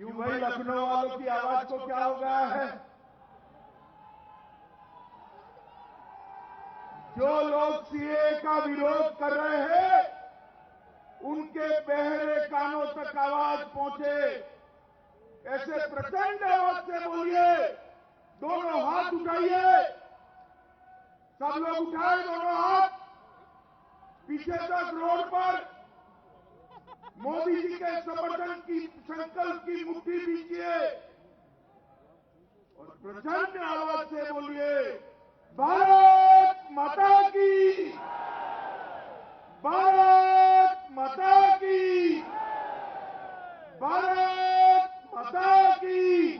क्यों भाई, लखनऊ वालों की आवाज को क्या हो गया है? जो लोग सीए का विरोध कर रहे हैं, उनके बहरे कानों तक आवाज पहुंचे, ऐसे प्रचंड आवाज से बोलिए। दोनों हाथ उठाइए, सब लोग उठाए दोनों हाथ, पीछे तक रोड पर मोदी जी के समर्थन की संकल्प की मुट्ठी दीजिए और प्रचंड आवाज से बोलिए, भारत माता की, भारत माता की, भारत माता की।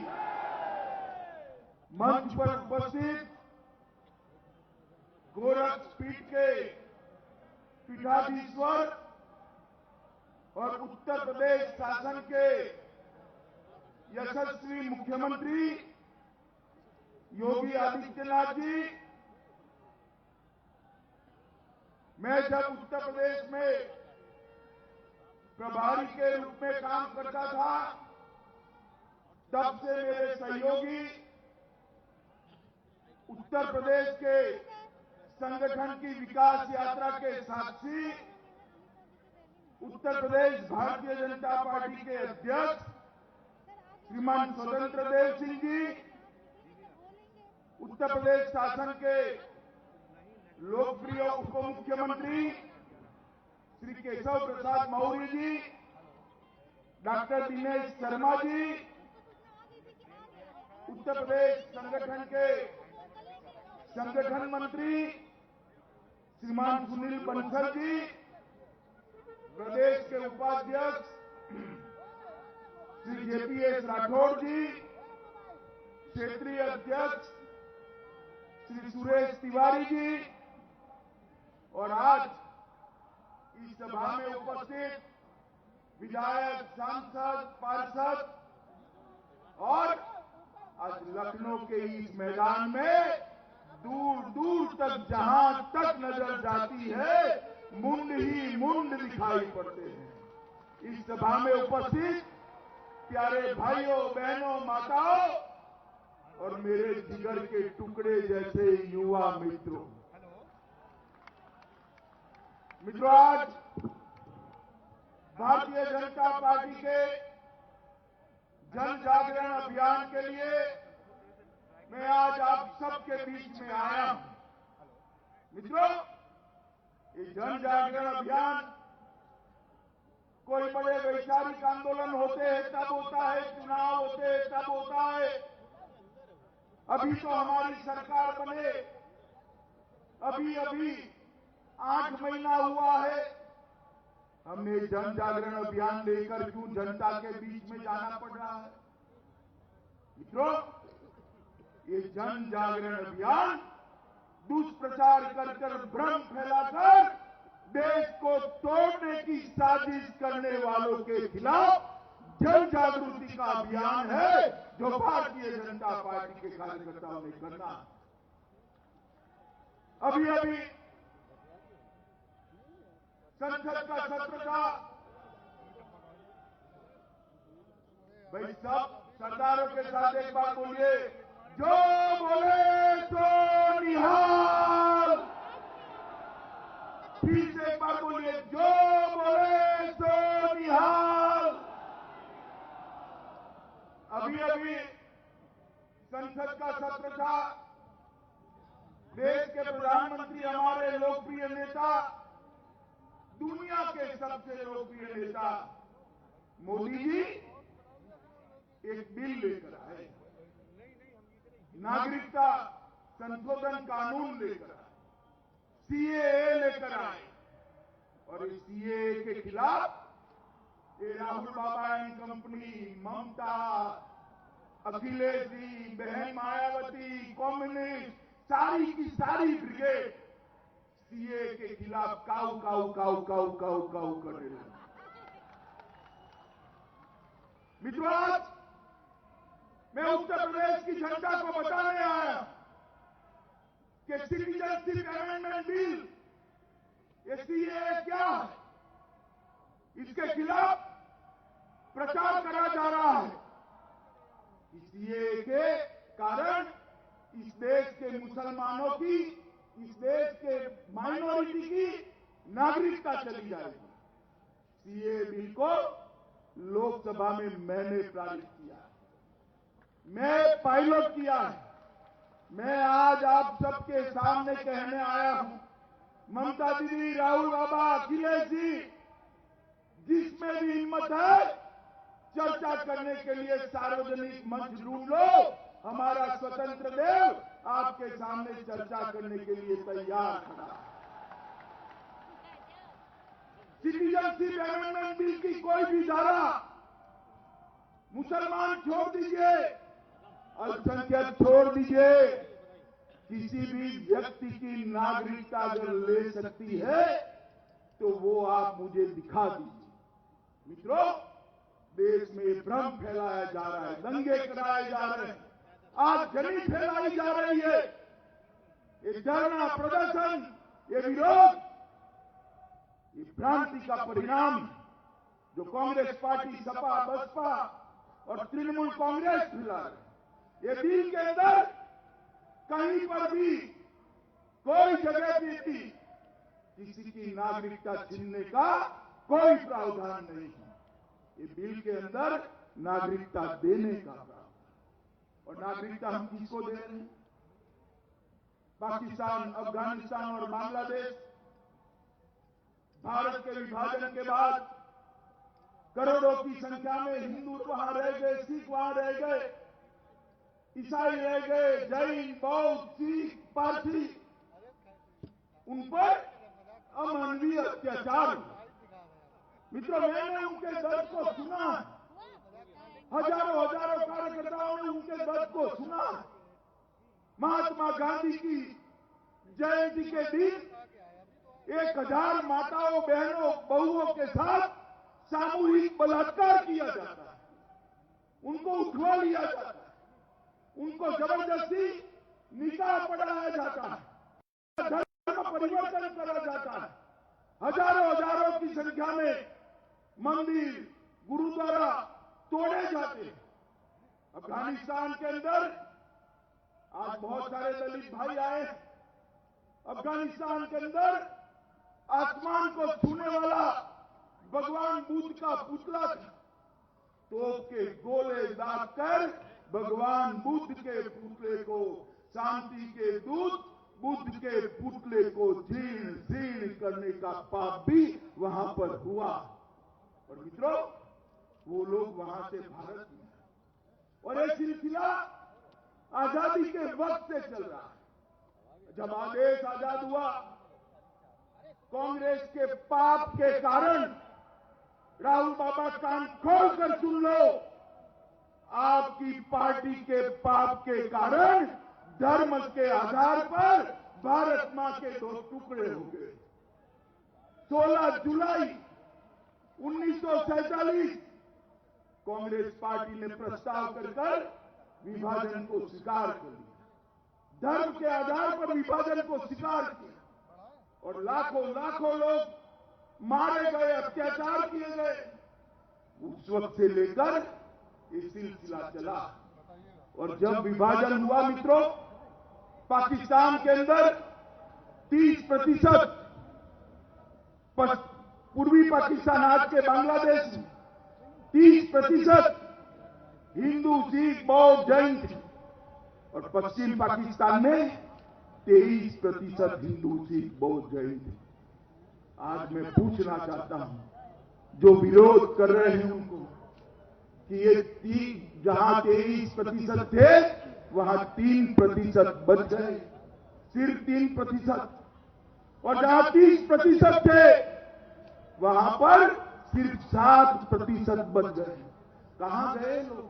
मंच पर उपस्थित गोरखपीठ के पीठाधीश्वर और उत्तर प्रदेश शासन के यशस्वी मुख्यमंत्री योगी आदित्यनाथ जी, मैं जब उत्तर प्रदेश में प्रभारी के रूप में काम करता था, तब से मेरे सहयोगी उत्तर प्रदेश के संगठन की विकास यात्रा के साक्षी, उत्तर प्रदेश भारतीय जनता पार्टी के अध्यक्ष श्रीमान स्वतंत्र देव सिंह जी, उत्तर प्रदेश शासन के लोकप्रिय उप मुख्यमंत्री श्री केशव प्रसाद मौर्य जी, डॉक्टर दिनेश शर्मा जी, उत्तर प्रदेश संगठन के संगठन मंत्री श्रीमान सुनील बंसल जी, प्रदेश के उपाध्यक्ष श्री जेपीएस राठौड़ जी, क्षेत्रीय अध्यक्ष श्री सुरेश तिवारी जी, और आज इस सभा में उपस्थित विधायक, सांसद, पार्षद और आज लखनऊ के इस मैदान में दूर दूर तक जहां तक नजर जाती है, मुंड ही मुंड दिखाई पड़ते हैं। इस सभा में उपस्थित प्यारे भाइयों, बहनों, माताओं और मेरे जिगर के टुकड़े जैसे युवा मित्रों, आज भारतीय जनता पार्टी के जन जागरण अभियान के लिए मैं आज आप सबके बीच में आया हूं। मित्रों, ये जन जागरण अभियान कोई बड़े वैचारिक आंदोलन होते हैं तब होता है, चुनाव होते हैं तब होता है। अभी तो हमारी सरकार बने अभी 8 महीना हुआ है। हमने जन जागरण अभियान लेकर क्यों जनता के बीच में जाना पड़ रहा है? मित्रों, ये जन जागरण अभियान दुष्प्रचार कर भ्रम फैलाकर देश को तोड़ने की साजिश करने वालों के खिलाफ जन जागृति का अभियान है, जो भारतीय जनता पार्टी के कार्यकर्ताओं ने करना है। अभी संसद का सत्र था। भाई, सब सरदारों के साथ एक बार बोलिए, जो बोले तो निहाल। फिर से एक बार बोलिए, जो बोले तो निहाल। अभी संसद का सत्र था। देश के प्रधानमंत्री, हमारे लोकप्रिय नेता, दुनिया के सबसे लोकप्रिय नेता मोदी जी एक बिल लेकर आए, नागरिकता संशोधन कानून लेकर आए, सीएए लेकर आए। और इस सीएए के खिलाफ ये राहुल बाबा एंड कंपनी, ममता, अखिलेश जी, बहन मायावती, कम्युनिस्ट, सारी की सारी ब्रिगेड सीएए के खिलाफ काऊ काऊ काऊ काऊ काऊ काऊ कर रहे हैं। मित्रों, आज मैं उत्तर प्रदेश की जनता को बताने आया कि सिटीजनशिप अमेंडमेंट बिल, ये सीएए क्या है, इसके खिलाफ प्रचार करा जा रहा है। सीएए के कारण इस देश के मुसलमानों की, इस देश के माइनॉरिटी की नागरिकता चली जाएगी। सीएए बिल को लोकसभा में मैंने पारित किया, मैं पायलट किया है। मैं आज आप सबके सामने कहने आया हूं, ममता दीदी, राहुल बाबा, अखिलेश जी, जिसमें भी हिम्मत है चर्चा करने के लिए सार्वजनिक मंच ढूंढ लो। हमारा स्वतंत्र देव आपके सामने चर्चा करने के लिए तैयार खड़ा है। सिटीजनशिप अमेंडमेंट बिल की कोई भी धारा, मुसलमान छोड़ दीजिए, अल्पसंख्यक छोड़ दीजिए, किसी भी व्यक्ति की नागरिकता अगर ले सकती है तो वो आप मुझे दिखा दीजिए। मित्रों, देश में भ्रम फैलाया जा रहा है, दंगे कराए जा रहे हैं, आगजनी फैलाई जा रही है। ये धरना प्रदर्शन, ये विरोध, ये भ्रांति का परिणाम जो कांग्रेस पार्टी, सपा, बसपा और तृणमूल कांग्रेस फैला रहे। ये बिल के अंदर कहीं पर भी कोई जगह भी किसी की नागरिकता छीनने का कोई प्रावधान नहीं है। ये बिल के अंदर नागरिकता देने का प्रावधान। और नागरिकता हम किसको दे रहे हैं? पाकिस्तान, अफगानिस्तान और बांग्लादेश, भारत के विभाजन के बाद करोड़ों की संख्या में हिंदू वहां रह गए, सिख वहां रह गए, ईसाई रह गए, जैन, बौद्ध, सिख, पारसी, उन पर अमानवीय अत्याचार। मित्रों, मैंने उनके दर्द को सुना, हजारों कार्यकर्ताओं ने उनके दर्द को सुना। महात्मा गांधी की जयंती के दिन 1000 माताओं, बहनों, बहुओं के साथ सामूहिक बलात्कार किया जाता है, उनको उठवा लिया जाता है, उनको जबरदस्ती निकाह पढ़ाया जाता है, धर्म परिवर्तन करा जाता है, हजारों की संख्या में मंदिर, गुरुद्वारा तोड़े जाते हैं। अफगानिस्तान के अंदर आज बहुत सारे दलित भाई आए। अफगानिस्तान के अंदर आसमान को छूने वाला भगवान बुद्ध का पुतला था, तोप के गोले दाग कर भगवान बुद्ध के पुतले को, शांति के दूत बुद्ध के पुतले को छीन करने का पाप भी वहां पर हुआ। और मित्रों, वो लोग वहां से भारत में, और ये सिलसिला आजादी के वक्त से चल रहा है। जब देश आजाद हुआ, कांग्रेस के पाप के कारण, राहुल बाबा कान खोल कर सुन लो, आपकी पार्टी के पाप के कारण धर्म के आधार पर भारत मां के 2 टुकड़े हो गए। 16 जुलाई 1947 कांग्रेस पार्टी ने प्रस्ताव कर विभाजन को स्वीकार कर लिया, धर्म के आधार पर विभाजन को स्वीकार किया, और लाखों लोग मारे गए, अत्याचार किए गए। उस वक्त से लेकर ये सिलसिला चला। और जब विभाजन हुआ मित्रों, पाकिस्तान के अंदर 30% पूर्वी पाकिस्तान, आज के बांग्लादेश में 30% हिंदू, सिख, बौद्ध, जैन थे, और पश्चिम पाकिस्तान में 23% हिंदू, सिख, बौद्ध, जैन थे। आज मैं पूछना चाहता हूं, जो विरोध कर रहे हैं उनको, कि ये जहां 23% थे वहां 3% बच गए, सिर्फ 3%, और जहां 30% थे वहां पर सिर्फ 7% बच गए। कहां गए लोग?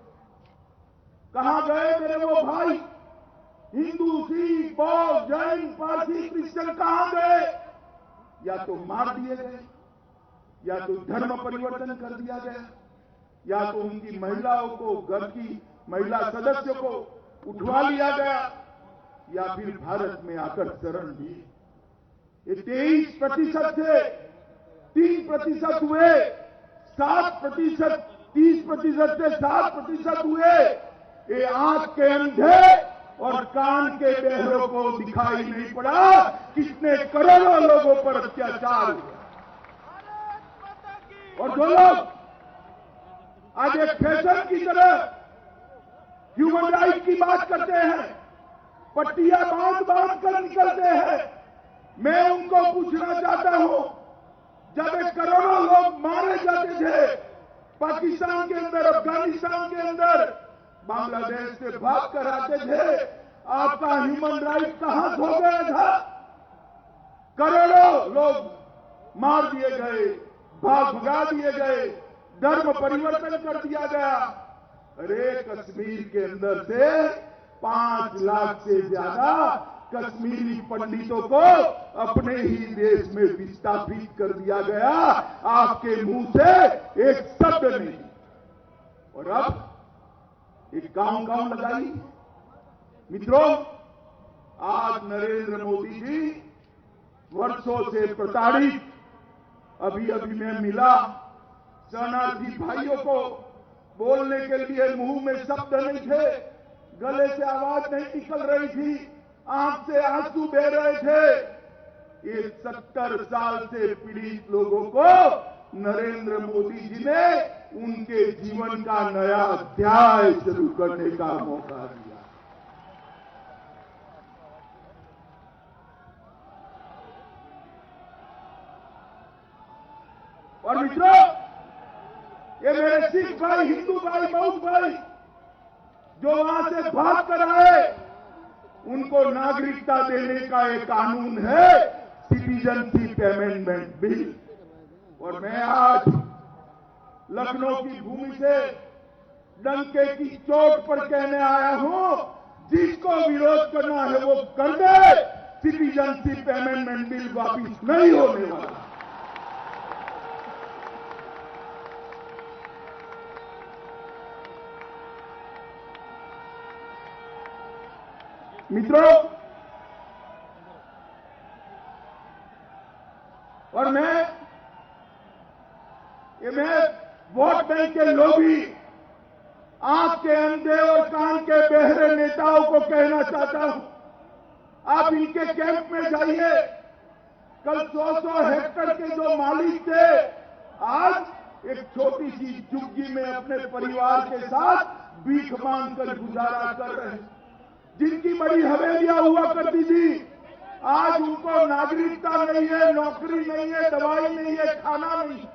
कहां गए मेरे वो भाई? हिंदू, सिख, बौद्ध, जैन, पारसी, क्रिश्चियन कहां गए? या तो मार दिए गए, या तो धर्म परिवर्तन कर दिया गया, या तो उनकी महिलाओं को, घर की महिला सदस्यों को उठवा लिया गया, या फिर भारत में आकर शरण दिए। ये 23% थे, 3% हुए, 7%, 30% से 7% हुए, ये आंख के अंधे और कान के बहरों को दिखाई नहीं पड़ा कितने करोड़ों लोगों पर अत्याचार हुआ। और जो लोग आज एक फैशन की तरह ह्यूमन राइट की बात करते हैं, पट्टियां बांध बांध कर निकलते हैं, मैं उनको पूछना चाहता हूं, जब एक करोड़ों लोग मारे जाते थे पाकिस्तान के अंदर, अफगानिस्तान के अंदर, बांग्लादेश से भाग कर आते थे, आपका ह्यूमन राइट कहां खो गया था? करोड़ों लोग मार दिए गए, भगा दिए गए, धर्म परिवर्तन कर दिया गया। अरे कश्मीर के अंदर से 5 लाख से ज्यादा कश्मीरी पंडितों को अपने ही देश में विस्थापित कर दिया गया, आपके मुंह से एक शब्द नहीं। और अब एक गांव लगाई। मित्रों, आज नरेंद्र मोदी जी वर्षों से प्रताड़ित, अभी मैं मिला शरणार्थी भाइयों को, बोलने के लिए मुंह में शब्द नहीं थे, गले से आवाज नहीं निकल रही थी, आंख से आंसू बह रहे थे। ये 70 साल से पीड़ित लोगों को नरेंद्र मोदी जी ने उनके जीवन का नया अध्याय शुरू करने का मौका दिया। और मित्रों, ये मेरे सिख भाई, हिंदू भाई, बौद्ध भाई जो वहां से भाग कर आए, उनको नागरिकता देने का एक कानून है, सिटीजनशिप अमेंडमेंट बिल। और मैं आज लखनऊ की भूमि से डंके की चोट पर कहने आया हूं, जिसको विरोध करना है वो कर दे, सिटीजनशिप अमेंडमेंट बिल वापिस नहीं होने वाला। मित्रों, और मैं वोट बैंक के लोभी, आंख के अंधे और कान के बहरे नेताओं को कहना चाहता हूं, आप इनके कैंप में जाइए। कल 100 हेक्टेयर के जो मालिक थे, आज एक छोटी सी झुग्गी में अपने परिवार के साथ भीख मांगकर गुजारा कर रहे हैं। जिनकी बड़ी हवेलियां हुआ करती थी, आज उनको नागरिकता नहीं है, नौकरी नहीं है, दवाई नहीं है, खाना नहीं।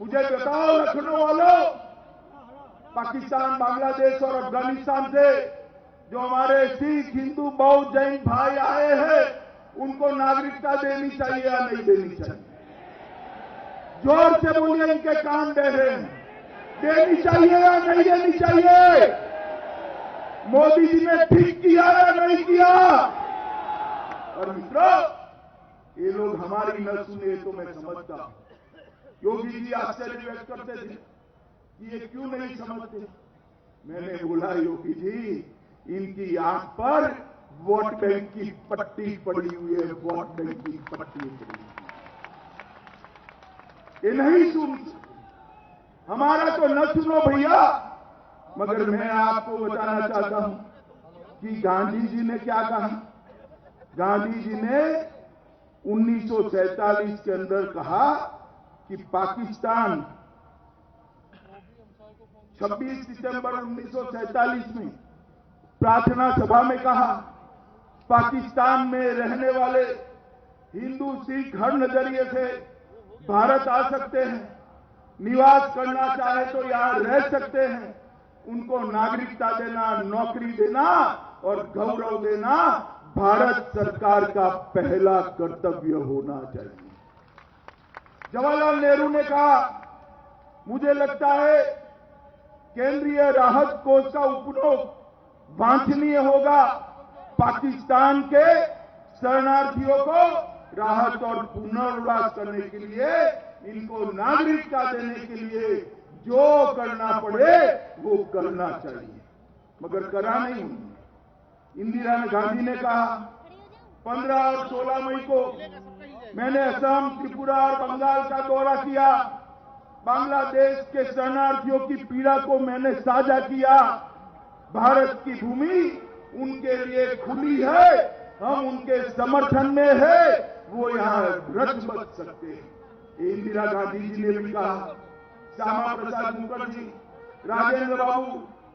मुझे बताओ लखनऊ वालों, पाकिस्तान, बांग्लादेश और अफगानिस्तान से जो हमारे सिख, हिंदू, बौद्ध, जैन भाई आए हैं, उनको नागरिकता देनी चाहिए या नहीं देनी चाहिए? जोर से बोलिए, इनके कान दे रहे हैं। देनी चाहिए या नहीं देनी चाहिए? मोदी जी ने ठीक किया या नहीं किया? और मित्रों, ये लोग हमारी न सुने तो मैं समझता हूं। योगी जी आश्चर्य व्यक्त करते थे कि ये क्यों नहीं समझते। मैंने बोला, योगी जी, इनकी आंख पर वोट बैंक की पट्टी पड़ी हुई है, वोट बैंक की पट्टी पड़ी हुई है, ये नहीं सुन। हमारा तो न सुनो भैया। मगर मैं आपको बताना चाहता हूं कि गांधी जी ने क्या कहा। गांधी जी ने 1947 के अंदर कहा कि पाकिस्तान 26 सितंबर 1947 में प्रार्थना सभा में कहा, पाकिस्तान में रहने वाले हिंदू, सिख हर नजरिए से भारत आ सकते हैं, निवास करना चाहे तो यहां रह सकते हैं, उनको नागरिकता देना, नौकरी देना और गौरव देना भारत सरकार का पहला कर्तव्य होना चाहिए। जवाहरलाल नेहरू ने कहा, मुझे लगता है केंद्रीय राहत कोष का उपयोग वांछनीय होगा, पाकिस्तान के शरणार्थियों को राहत और पुनर्वास करने के लिए, इनको नागरिकता देने के लिए जो करना पड़े वो करना चाहिए। मगर करा नहीं उन्होंने। इंदिरा गांधी ने कहा, 15 और 16 मई को मैंने असम, त्रिपुरा और बंगाल का दौरा किया। बांग्लादेश के शरणार्थियों की पीड़ा को मैंने साझा किया। भारत की भूमि उनके लिए खुली है, हम उनके समर्थन में है, वो यहां रच बच सकते हैं। इंदिरा गांधी जी ने भी कहा, श्यामा प्रसाद मुखर्जी, राजेंद्र बाबू,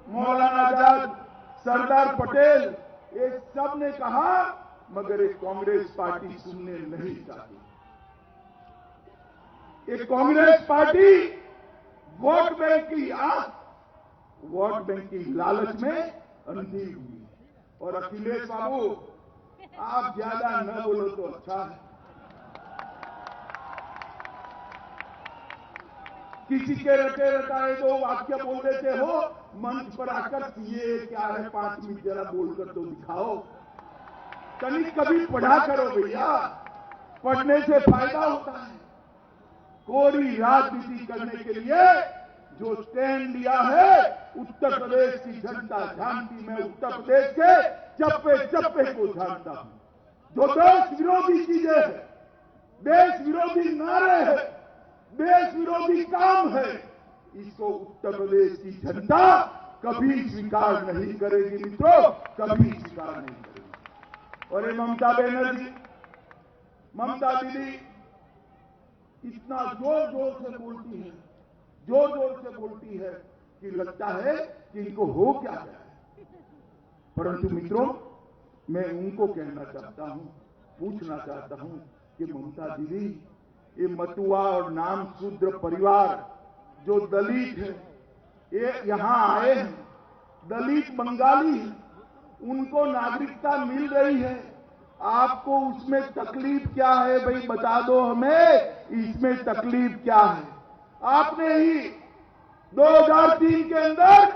मौलाना आजाद, सरदार पटेल, ये सब ने कहा, मगर ये कांग्रेस पार्टी सुनने नहीं चाहती। ये कांग्रेस पार्टी वोट बैंक की वोट बैंक की लालच में अंधी हुई। और अखिलेश बाबू, आप ज्यादा न बोलो तो अच्छा है। किसी के रटे रटाए दो वाक्य बोल देते हो, मंच पर आकर ये क्या है 5 मिनट जरा बोलकर तो दिखाओ। तनिक कभी पढ़ा करो भैया, पढ़ने से फायदा होता है। कोरी राजनीति करने के लिए जो स्टैंड लिया है, उत्तर प्रदेश की जनता जानती, मैं उत्तर प्रदेश के चप्पे चप्पे को जानता हूं। जो देश विरोधी चीजें है, देश विरोधी नारे है, देश विरोधी काम है, इसको उत्तर प्रदेश की जनता कभी स्वीकार नहीं करेगी मित्रों, कभी स्वीकार नहीं करेगी। और ये ममता बनर्जी, ममता दीदी इतना जोर जोर से बोलती है, जोर जोर से बोलती है कि लगता है कि इनको हो क्या गया है। परंतु मित्रों, मैं उनको कहना चाहता हूं, पूछना चाहता हूं कि ममता दीदी, ये मतुआ और नाम शूद्र परिवार जो दलित है, ये यहां आए हैं, दलित बंगाली है, उनको नागरिकता मिल रही है, आपको उसमें तकलीफ क्या है भाई, बता दो हमें, इसमें तकलीफ क्या है। आपने ही 2003 के अंदर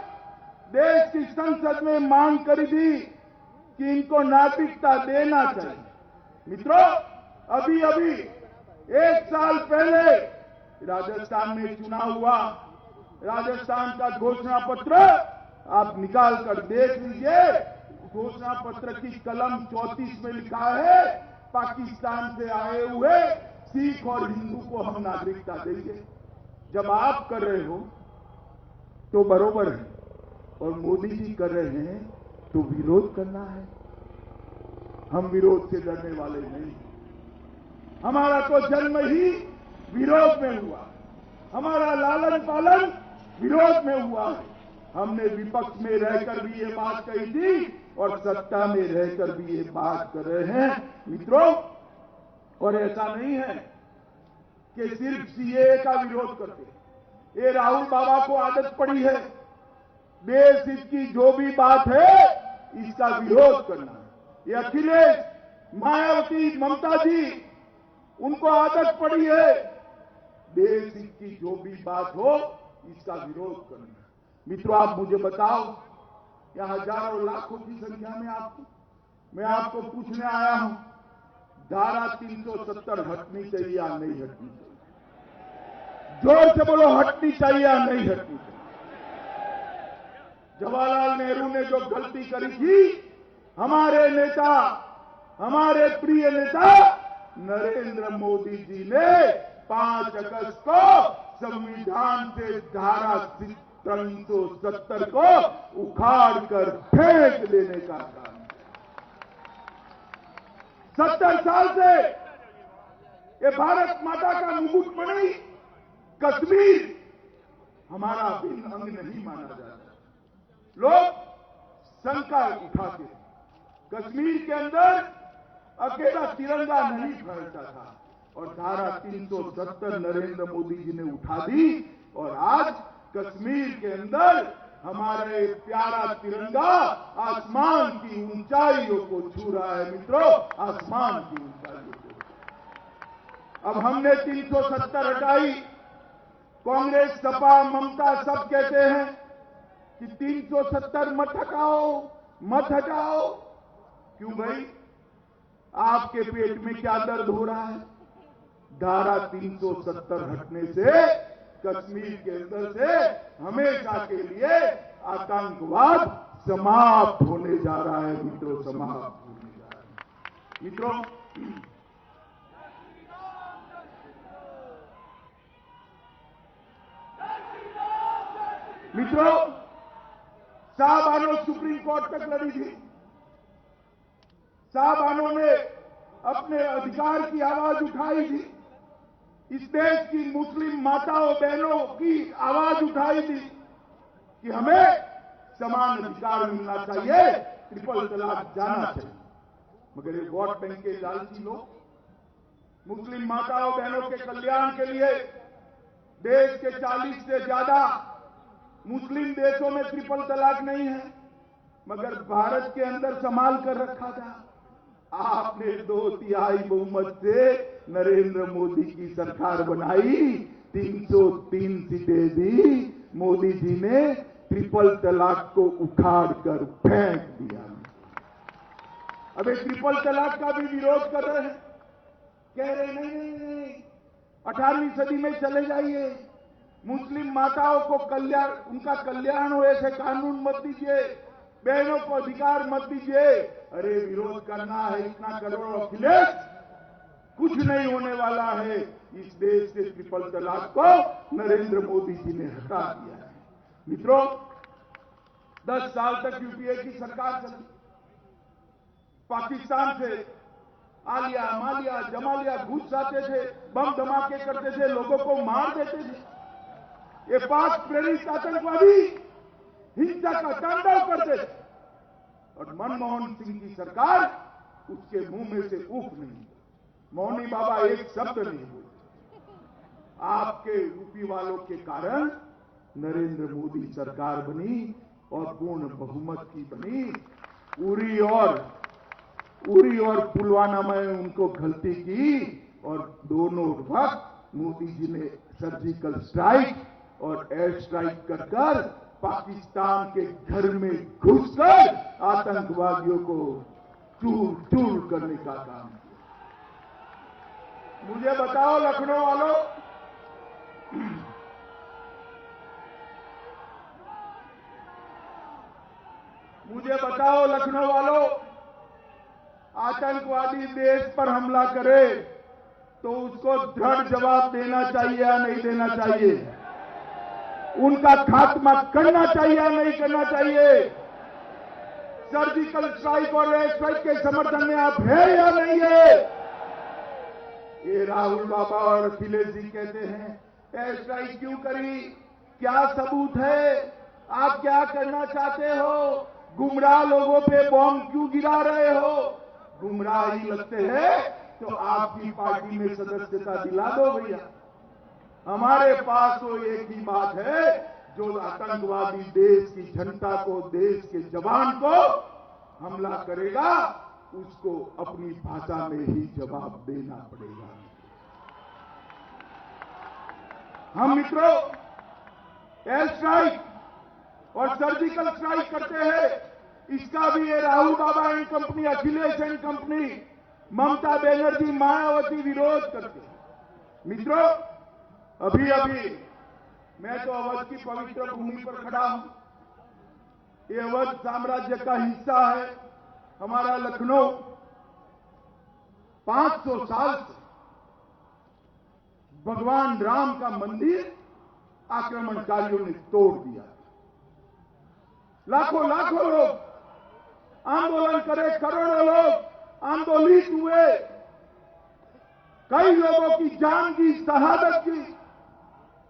देश की संसद में मांग करी थी कि इनको नागरिकता देना चाहिए। मित्रों, अभी अभी 1 साल पहले राजस्थान में चुनाव हुआ, राजस्थान का घोषणा पत्र आप निकाल कर देख लीजिए। घोषणा पत्र की कलम 34 में लिखा है, पाकिस्तान से आए हुए सिख और हिंदू को हम नागरिकता देंगे। जब आप कर रहे हो तो बरोबर है, और मोदी जी कर रहे हैं तो विरोध करना है। हम विरोध से डरने वाले नहीं, हमारा तो जन्म ही विरोध में हुआ, हमारा लालन पालन विरोध में हुआ है। हमने विपक्ष में रहकर भी ये बात कही थी और सत्ता में रहकर भी ये बात कर रहे हैं मित्रों। और ऐसा नहीं है कि सिर्फ सीएए का विरोध करते, ये राहुल बाबा को आदत पड़ी है देश हित की जो भी बात है इसका विरोध करना। ये अखिलेश, मायावती, ममता जी, उनको आदत पड़ी है देश हित की जो भी बात हो इसका विरोध करना। मित्रों, आप मुझे बताओ, यहां हजारों लाखों की संख्या में मैं आपको पूछने आया हूं, धारा 370 हटनी चाहिए या नहीं हटनी चाहिए? जोर से बोलो, हटनी चाहिए या नहीं हटनी चाहिए? जवाहरलाल नेहरू ने जो गलती करी थी, हमारे नेता, हमारे प्रिय नेता नरेंद्र मोदी जी ने 5 अगस्त को संविधान से धारा 370 को उखाड़ कर फेंक देने का काम। 70 साल से ये भारत माता का मुकुटमणि कश्मीर हमारा अभिन्न अंग नहीं माना जाता। लोग शंका उठाते, कश्मीर के अंदर अकेला तिरंगा नहीं फहरता था, और धारा 370 नरेंद्र मोदी जी ने उठा दी, और आज कश्मीर के अंदर हमारे प्यारा तिरंगा आसमान की ऊंचाइयों को छू रहा है मित्रों, आसमान की ऊंचाइयों को। अब हमने 370 हटाई। कांग्रेस, सपा, ममता सब कहते हैं कि 370 मत हटाओ, मत हटाओ। क्यों भाई, आपके पेट में क्या दर्द हो रहा है? धारा 370 हटने से कश्मीर के अंदर से हमेशा के लिए आतंकवाद समाप्त होने जा रहा है मित्रों, समाप्त होने जा रहा है मित्रों। मित्रों, साहबानों सुप्रीम कोर्ट तक लड़ी थी। साहबानों ने अपने अधिकार की आवाज उठाई थी। इस देश की मुस्लिम माताओं बहनों की आवाज उठाई थी कि हमें समान अधिकार मिलना चाहिए, ट्रिपल तलाक जाना चाहिए। मगर ये वोट बैंक के लालची लोग मुस्लिम माताओं बहनों के कल्याण के लिए देश के 40 से ज्यादा मुस्लिम देशों में ट्रिपल तलाक नहीं है, मगर भारत के अंदर संभाल कर रखा था। आपने 2/3 बहुमत से नरेंद्र मोदी की सरकार बनाई, 303 सीटें दी। मोदी जी ने ट्रिपल तलाक को उखाड़ कर फेंक दिया। अब एक ट्रिपल तलाक का भी विरोध कर रहे हैं, कह रहे नहीं 18वीं सदी में चले जाइए, मुस्लिम माताओं को कल्याण, उनका कल्याण हो ऐसे कानून मत दीजिए, बहनों को अधिकार मत दीजिए। अरे विरोध करना है इतना करो अखिलेश, कुछ नहीं होने वाला है। इस देश से ट्रिपल तलाक को नरेंद्र मोदी जी ने हटा दिया है। मित्रों, 10 साल तक यूपीए की सरकार चली। पाकिस्तान से आलिया मालिया जमालिया घुस जाते थे, बम धमाके करते थे, लोगों को मार देते थे। ये पाक प्रेरित आतंकवादी हिंसा का तांडव करते थे और मनमोहन सिंह की सरकार उसके मुंह में से उफ नहीं, मौनी बाबा एक शब्द नहीं बोले। आपके यूपी वालों के कारण नरेंद्र मोदी सरकार बनी और पूर्ण बहुमत की बनी। उरी और पुलवामा में उनको गलती की और दोनों वक्त मोदी जी ने सर्जिकल स्ट्राइक और एयर स्ट्राइक कर पाकिस्तान के घर में घुसकर आतंकवादियों को चूर चूर करने का काम किया। मुझे बताओ लखनऊ वालों, आतंकवादी देश पर हमला करे तो उसको दृढ़ जवाब देना चाहिए या नहीं देना चाहिए? उनका खात्मा करना चाहिए या नहीं करना चाहिए? सर्जिकल स्ट्राइक और एयर स्ट्राइक के समर्थन में आप हैं या नहीं है? ये राहुल बाबा और अखिलेश जी कहते हैं एयर स्ट्राइक क्यों करी, क्या सबूत है, आप क्या करना चाहते हो, गुमराह लोगों पे बॉम्ब क्यों गिरा रहे हो? गुमराह ही लगते हैं तो आपकी पार्टी में सदस्यता दिला दो भैया। हमारे पास तो एक ही बात है, जो आतंकवादी देश की जनता को, देश के जवान को हमला करेगा उसको अपनी भाषा में ही जवाब देना पड़ेगा। हम मित्रों एयर स्ट्राइक और सर्जिकल स्ट्राइक करते हैं, इसका भी ये Rahul Baba and company, Akhilesh and company, Mamata Banerjee, Mayawati विरोध करते हैं। मित्रों, अभी मैं तो अवध की पवित्र भूमि पर खड़ा हूं। ये अवध साम्राज्य का हिस्सा है। हमारा लखनऊ 500 साल से भगवान राम का मंदिर आक्रमणकारियों ने तोड़ दिया। लाखों लोग आंदोलन करे, करोड़ों लोग आंदोलित हुए, कई लोगों की जान की शहादत की,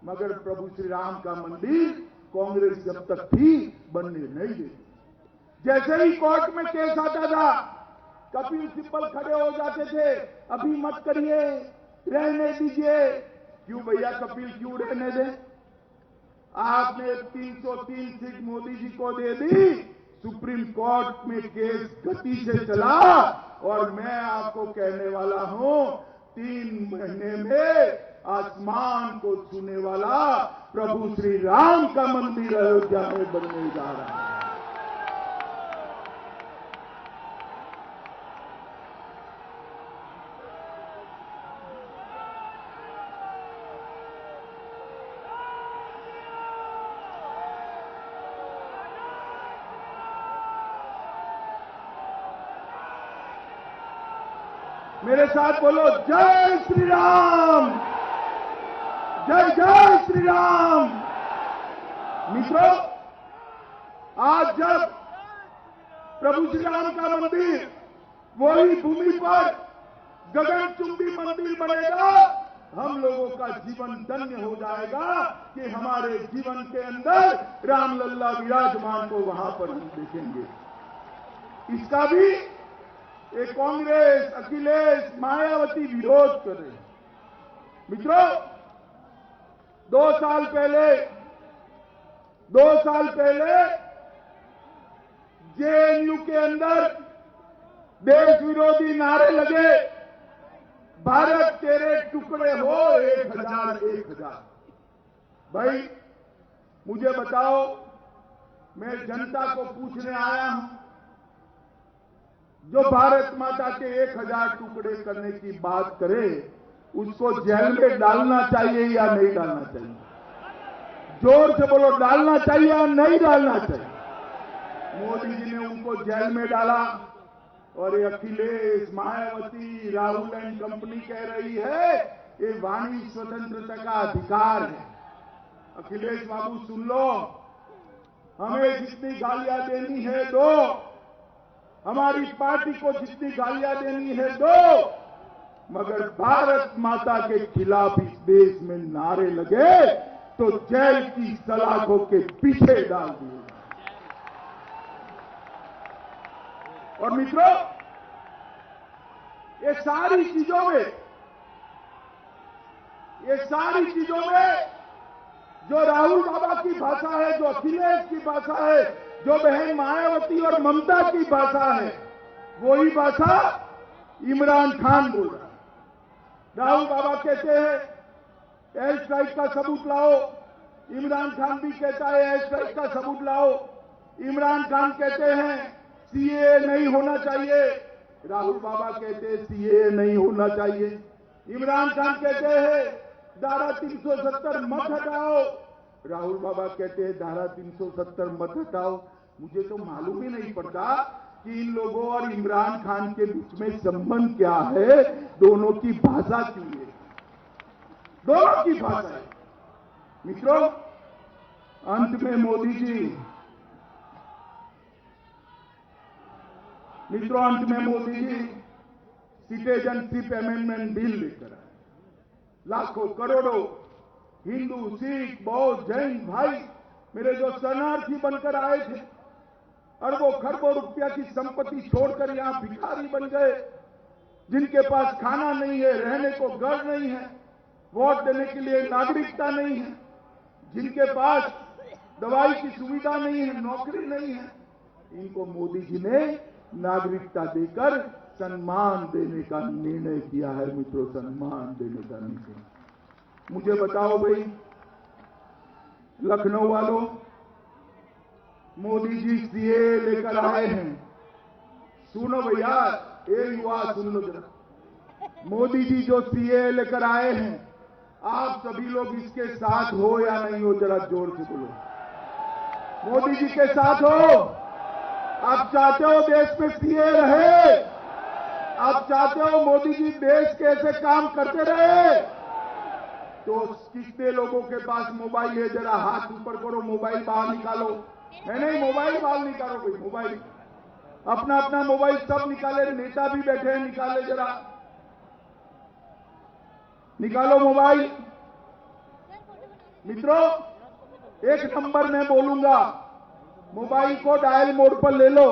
मगर प्रभु श्री राम का मंदिर कांग्रेस जब तक थी बनने नहीं दी। जैसे ही कोर्ट में केस आता था, कपिल सिब्बल खड़े हो जाते थे, अभी मत करिए, रहने दीजिए। क्यों भैया कपिल, क्यों रहने दें? आपने 303 सीट मोदी जी को दे दी, सुप्रीम कोर्ट में केस गति से चला और मैं आपको कहने वाला हूं 3 महीने में आसमान को छूने वाला प्रभु श्री राम का मंदिर अयोध्या में बनने जा रहा है। मेरे साथ बोलो, जय श्री राम, जय जय श्री राम। मित्रों, आज जब प्रभु श्री राम का मंदिर वही भूमि पर गगनचुंबी मंदिर बनेगा, हम लोगों का जीवन धन्य हो जाएगा कि हमारे जीवन के अंदर रामलल्ला विराजमान को वहां पर हम देखेंगे। इसका भी एक कांग्रेस, अखिलेश, मायावती विरोध कर रहे हैं। मित्रों, 2 साल पहले जेएनयू के अंदर देश विरोधी नारे लगे, भारत तेरे टुकड़े हो 1000। भाई मुझे बताओ, मैं जनता को पूछने आया हूं, जो भारत माता के 1000 टुकड़े करने की बात करे, उसको जेल में डालना चाहिए या नहीं डालना चाहिए? जोर से बोलो, डालना चाहिए या नहीं डालना चाहिए? मोदी जी ने उनको जेल में डाला और ये अखिलेश, मायावती, राहुल एंड कंपनी कह रही है ये वाणी स्वतंत्रता का अधिकार है। अखिलेश बाबू सुन लो, हमें जितनी गालियां देनी है दो, हमारी पार्टी को जितनी गालियां देनी है दो, मगर भारत माता के खिलाफ इस देश में नारे लगे तो जेल की सलाखों के पीछे डाल दिए। और मित्रों, ये सारी चीजों में जो राहुल बाबा की भाषा है, जो अखिलेश की भाषा है, जो बहन मायावती और ममता की भाषा है, वही भाषा इमरान खान बोल रहा है। राहुल बाबा कहते हैं एयर स्ट्राइक का सबूत लाओ, इमरान खान भी कहता है एयर स्ट्राइक का सबूत लाओ। इमरान खान कहते हैं सीए नहीं होना चाहिए, राहुल बाबा कहते हैं सीए नहीं होना चाहिए। इमरान खान कहते हैं धारा 370 मत हटाओ, राहुल बाबा कहते हैं धारा 370 मत हटाओ। मुझे तो मालूम ही नहीं पड़ता कि इन लोगों और इमरान खान के बीच में संबंध क्या है, दोनों की भाषा क्यों है, दोनों की भाषा है। मित्रों, अंत में Modi ji citizenship amendment bill लेकर आए। लाखों करोड़ों हिंदू, सिख, बौद्ध, जैन भाई मेरे जो शरणार्थी बनकर आए थे, अरबों खरबों रुपया की संपत्ति छोड़कर यहां भिखारी बन गए, जिनके पास खाना नहीं है, रहने को घर नहीं है, वोट देने के लिए नागरिकता नहीं है, जिनके पास दवाई की सुविधा नहीं है, नौकरी नहीं है, इनको मोदी जी ने नागरिकता देकर सम्मान देने का निर्णय किया है। मित्रों, सम्मान देने का निर्णय। मुझे बताओ भाई, लखनऊ वालों, मोदी जी सीए लेकर आए हैं। सुनो भैया, ये युवा सुन लो जरा, मोदी जी जो सीए लेकर आए हैं, आप सभी लोग इसके साथ हो या नहीं हो? जरा जोर से बोलो। मोदी जी के साथ हो? आप चाहते हो देश में सीए रहे? आप चाहते हो मोदी जी देश के ऐसे काम करते रहे? तो कितने लोगों के पास मोबाइल है? जरा हाथ ऊपर करो, मोबाइल बाहर निकालो। नहीं, मोबाइल बाहर निकालो भाई, मोबाइल अपना अपना मोबाइल सब निकाले। नेता भी बैठे हैं, निकाले जरा, निकालो मोबाइल। मित्रों, एक नंबर मैं बोलूंगा, मोबाइल को डायल मोड पर ले लो।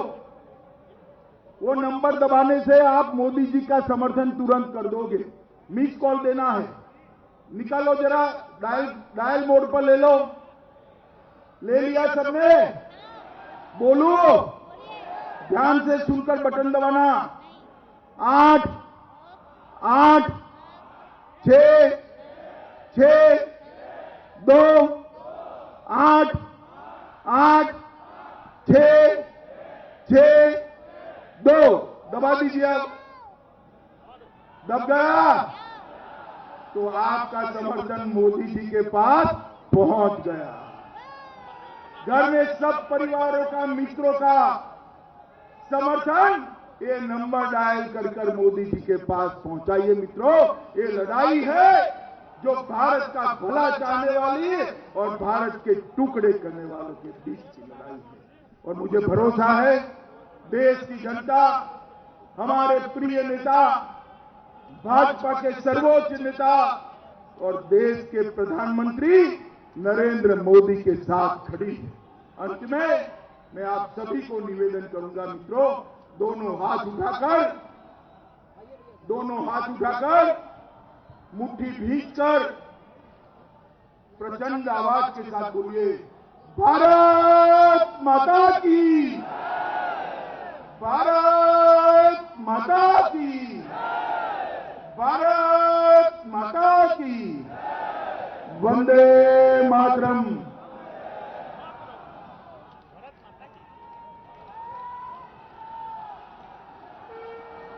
वो नंबर दबाने से आप मोदी जी का समर्थन तुरंत कर दोगे। मिस कॉल देना है, निकालो जरा, डायल मोड पर ले लो। ले लिया सबने? बोलो, ध्यान से सुनकर बटन दबाना। 8 8 6 6 2 8 8 6 6 2 दबा दीजिए। अब दब गया तो आपका समर्थन मोदी जी के पास पहुंच गया। घर में सब परिवारों का, मित्रों का समर्थन ये नंबर डायल कर मोदी जी के पास पहुंचाइए। मित्रों, ये लड़ाई है जो भारत का भला चाहने वाली और भारत के टुकड़े करने वालों के बीच की लड़ाई है। और मुझे भरोसा है देश की जनता हमारे प्रिय नेता, भाजपा के सर्वोच्च नेता और देश के प्रधानमंत्री नरेंद्र मोदी के साथ खड़ी है। अंत में मैं आप सभी को निवेदन करूंगा मित्रों, दोनों हाथ उठाकर मुट्ठी भींचकर प्रचंड आवाज के साथ बोलिए, भारत माता की, भारत माता की, भारत माता की, वंदे मातरम।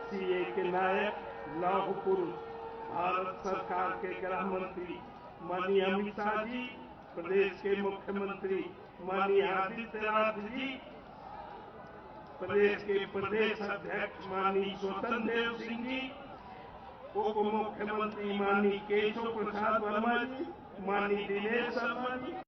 सीए के नायक लौह पुरुष भारत सरकार के गृह मंत्री माननीय अमित शाह जी, प्रदेश के मुख्यमंत्री माननीय आदित्यनाथ जी, प्रदेश के प्रदेश अध्यक्ष माननीय स्वतंत्र देव सिंह जी, उप मुख्यमंत्री माननीय केशव प्रसाद वर्मा जी, माननीय दिनेश शर्मा जी।